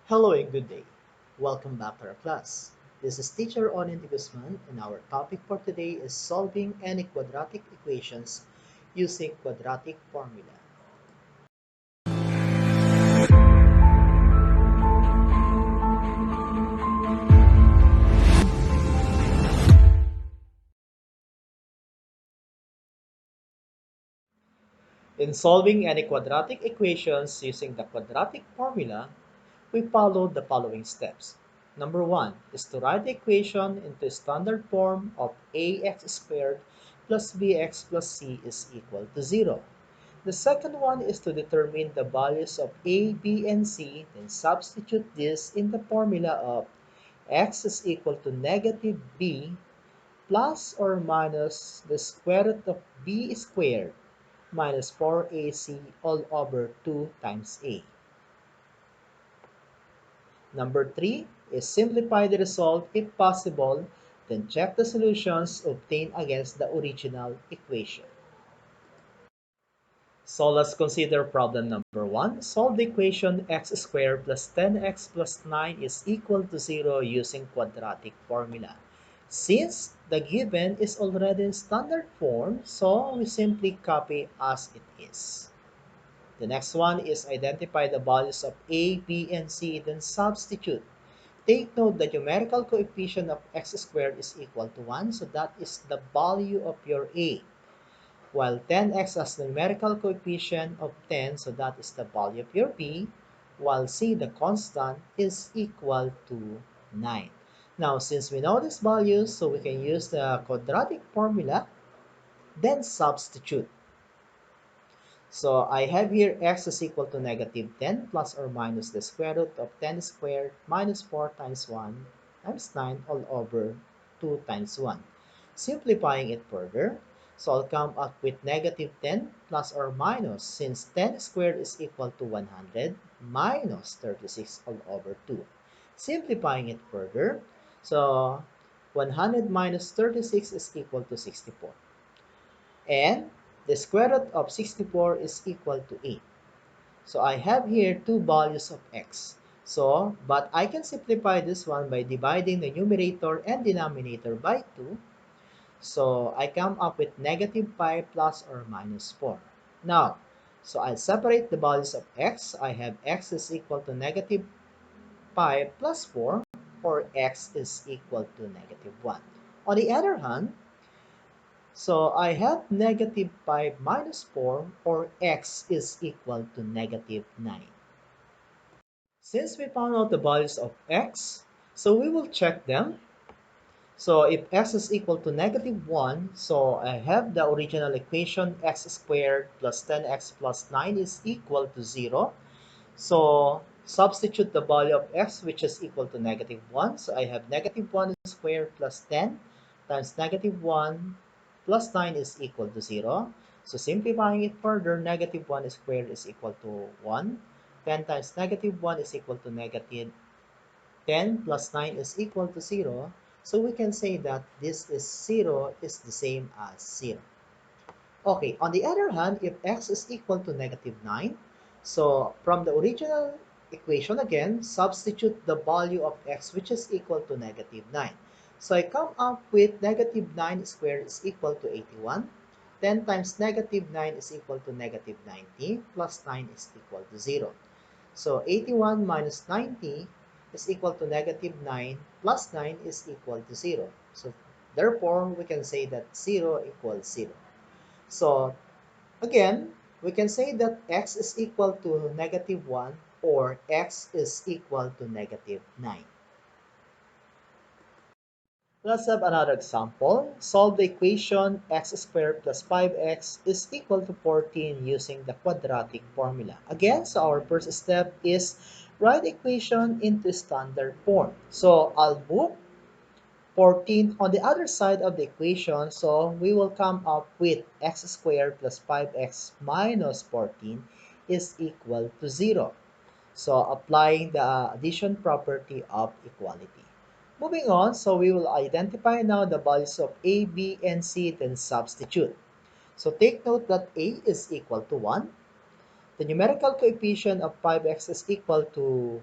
Hello and good day. Welcome back to our class. This is teacher Onin Guzman and our topic for today is solving any quadratic equations using quadratic formula. In solving any quadratic equations using the quadratic formula, we follow the following steps. Number one is to write the equation into standard form of ax squared plus bx plus c is equal to 0. The second one is to determine the values of a, b, and c, then substitute this in the formula of x is equal to negative b plus or minus the square root of b squared minus 4ac all over 2 times a. Number 3 is simplify the result if possible, then check the solutions obtained against the original equation. So let's consider problem number 1. Solve the equation x squared plus 10x plus 9 is equal to 0 using quadratic formula. Since the given is already in standard form, so we simply copy as it is. The next one is identify the values of a, b, and c, then substitute. Take note the numerical coefficient of x squared is equal to 1, so that is the value of your a. While 10x has the numerical coefficient of 10, so that is the value of your b, while c, the constant, is equal to 9. Now, since we know these values, so we can use the quadratic formula, then substitute. So I have here x is equal to negative 10 plus or minus the square root of 10 squared minus 4 times 1 times 9 all over 2 times 1. Simplifying it further, so I'll come up with negative 10 plus or minus, since 10 squared is equal to 100 minus 36 all over 2. Simplifying it further, so 100 minus 36 is equal to 64. And the square root of 64 is equal to 8. So I have here two values of x. But I can simplify this one by dividing the numerator and denominator by 2. So I come up with negative 5 plus or minus 4. Now, so I'll separate the values of x. I have x is equal to negative 5 plus 4, or x is equal to negative 1. On the other hand, so I have negative 5 minus 4, or x is equal to negative 9. Since we found out the values of x, so we will check them. So if x is equal to negative 1, so I have the original equation x squared plus 10x plus 9 is equal to 0. So substitute the value of x, which is equal to negative 1. So I have negative 1 squared plus 10 times negative 1 plus 9 is equal to 0. So simplifying it further, negative 1 squared is equal to 1. 10 times negative 1 is equal to negative 10 plus 9 is equal to 0. So we can say that this is 0 is the same as 0. Okay, on the other hand, if x is equal to negative 9, so from the original equation again, substitute the value of x, which is equal to negative 9. So I come up with negative 9 squared is equal to 81. 10 times negative 9 is equal to negative 90, plus 9 is equal to 0. So 81 minus 90 is equal to negative 9, plus 9 is equal to 0. So therefore, we can say that 0 equals 0. So again, we can say that x is equal to negative 1, or x is equal to negative 9. Let's have another example. Solve the equation x squared plus 5x is equal to 14 using the quadratic formula. Again, so our first step is write the equation into standard form. So I'll move 14 on the other side of the equation, so we will come up with x squared plus 5x minus 14 is equal to 0. So applying the addition property of equality. Moving on, so we will identify now the values of a, b, and c, then substitute. So take note that a is equal to 1. The numerical coefficient of 5x is equal to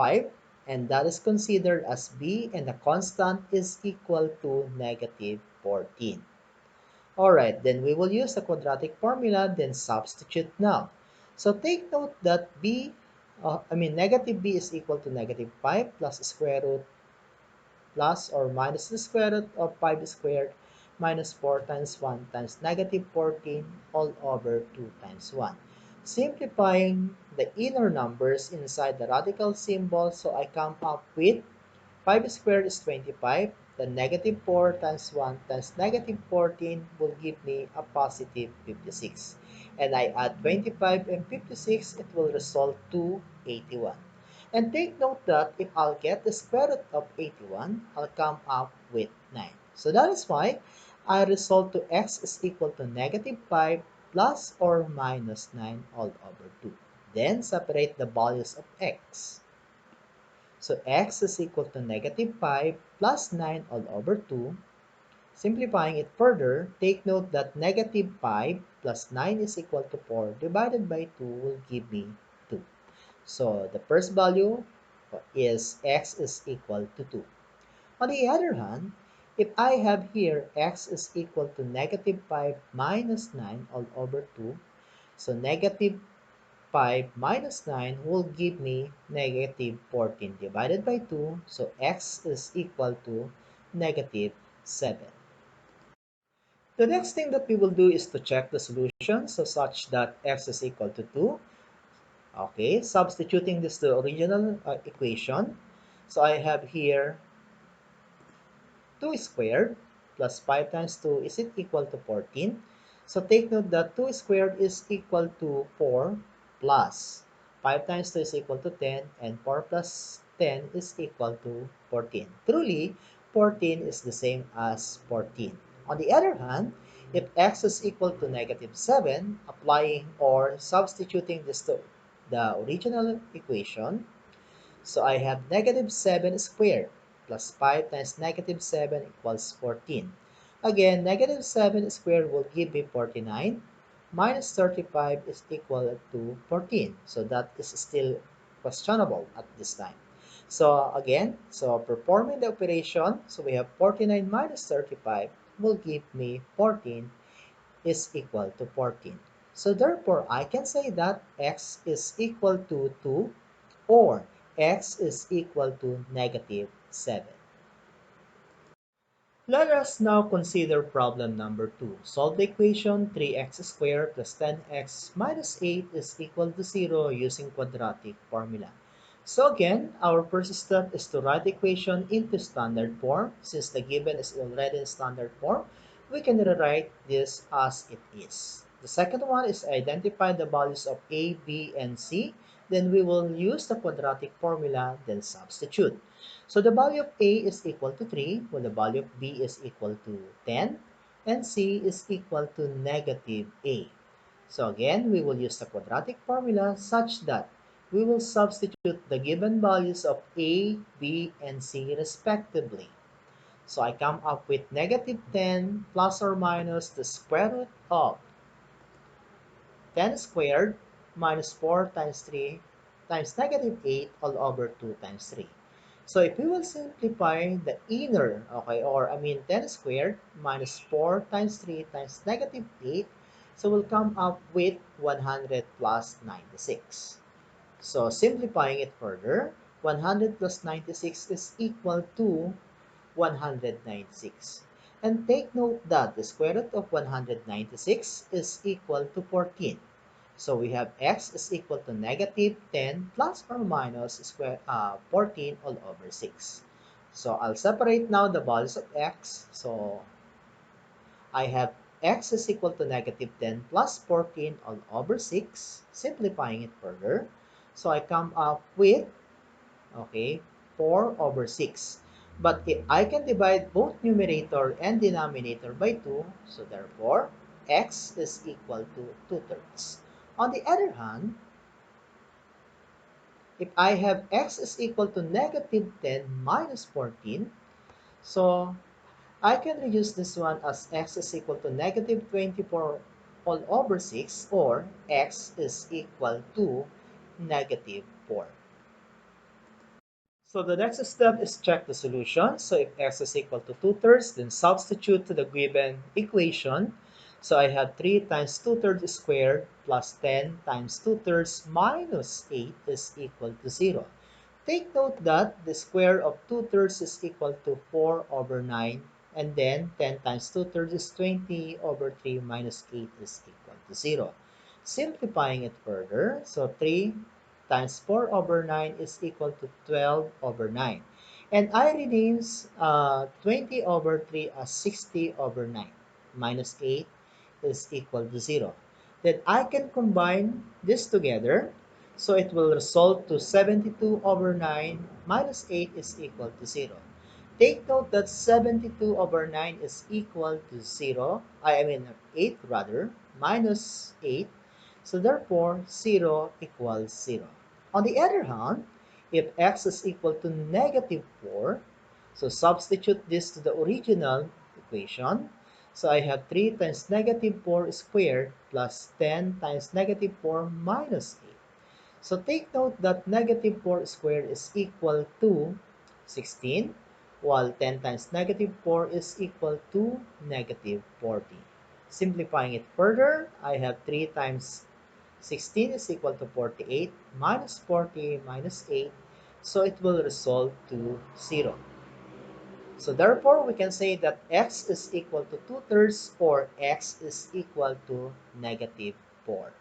5, and that is considered as b, and the constant is equal to negative 14. Alright, then we will use the quadratic formula, then substitute now. So take note that negative b is equal to negative 5 plus square root plus or minus the square root of 5 squared minus 4 times 1 times negative 14 all over 2 times 1. Simplifying the inner numbers inside the radical symbol, so I come up with 5 squared is 25. The negative 4 times 1 times negative 14 will give me a positive 56. And I add 25 and 56, it will result to 81. And take note that if I'll get the square root of 81, I'll come up with 9. So that is why I resolve to x is equal to negative 5 plus or minus 9 all over 2. Then separate the values of x. So x is equal to negative 5 plus 9 all over 2. Simplifying it further, take note that negative 5 plus 9 is equal to 4 divided by 2 will give me 2. So the first value is x is equal to 2. On the other hand, if I have here x is equal to negative 5 minus 9 all over 2, so negative 5 minus 9 will give me negative 14 divided by 2, so x is equal to negative 7. The next thing that we will do is to check the solution, so such that x is equal to 2. Okay, substituting this to the original equation. So I have here 2 squared plus 5 times 2 is it equal to 14. So take note that 2 squared is equal to 4 plus 5 times 2 is equal to 10 and 4 plus 10 is equal to 14. Truly, 14 is the same as 14. On the other hand, if x is equal to negative 7, applying or substituting this to the original equation, so I have negative 7 squared plus 5 times negative 7 equals 14. Again, negative 7 squared will give me 49. Minus 35 is equal to 14. So that is still questionable at this time. So again, so performing the operation, so we have 49 minus 35 will give me 14 is equal to 14. So therefore, I can say that x is equal to 2 or x is equal to negative 7. Let us now consider problem number 2. Solve the equation 3x squared plus 10x minus 8 is equal to 0 using quadratic formula. So again, our first step is to write the equation into standard form. Since the given is already in standard form, we can rewrite this as it is. The second one is identify the values of a, b, and c. Then we will use the quadratic formula, then substitute. So the value of A is equal to 3, while the value of B is equal to 10, and C is equal to negative A. So again, we will use the quadratic formula such that we will substitute the given values of A, B, and C respectively. So I come up with negative 10 plus or minus the square root of 10 squared minus 4 times 3 times negative 8 all over 2 times 3. So if we will simplify the inner, okay, or 10 squared minus 4 times 3 times negative 8, so we'll come up with 100 plus 96. So simplifying it further, 100 plus 96 is equal to 196. And take note that the square root of 196 is equal to 14. So we have x is equal to negative 10 plus or minus 14 all over 6. So I'll separate now the values of x. So I have x is equal to negative 10 plus 14 all over 6. Simplifying it further. So I come up with, okay, 4 over 6. But if I can divide both numerator and denominator by 2, so therefore, x is equal to 2/3. On the other hand, if I have x is equal to negative 10 minus 14, so I can reduce this one as x is equal to negative 24 all over 6 or x is equal to negative 4. So the next step is check the solution. So if x is equal to 2 thirds, then substitute to the given equation. So I have 3 times 2 thirds squared plus 10 times 2 thirds minus 8 is equal to 0. Take note that the square of 2 thirds is equal to 4 over 9, and then 10 times 2 thirds is 20 over 3 minus 8 is equal to 0. Simplifying it further, so 3 times 4 over 9 is equal to 12 over 9. And I renames 20 over 3 as 60 over 9 minus 8 is equal to 0. Then I can combine this together, so it will result to 72 over 9 minus 8 is equal to 0. Take note that 72 over 9 is equal to 0, I mean 8 rather, minus 8, so therefore 0 equals 0. On the other hand, if x is equal to negative 4, so substitute this to the original equation. So I have 3 times negative 4 squared plus 10 times negative 4 minus 8. So take note that negative 4 squared is equal to 16, while 10 times negative 4 is equal to negative 40. Simplifying it further, I have 3 times 16 is equal to 48 minus 40 minus 8, so it will result to 0. So therefore, we can say that x is equal to 2 thirds or x is equal to negative 4.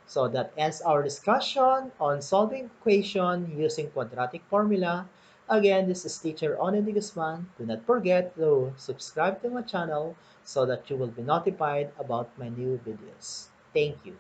So that ends our discussion on solving equation using quadratic formula. Again, this is teacher Onen Guzman. Do not forget to subscribe to my channel so that you will be notified about my new videos. Thank you.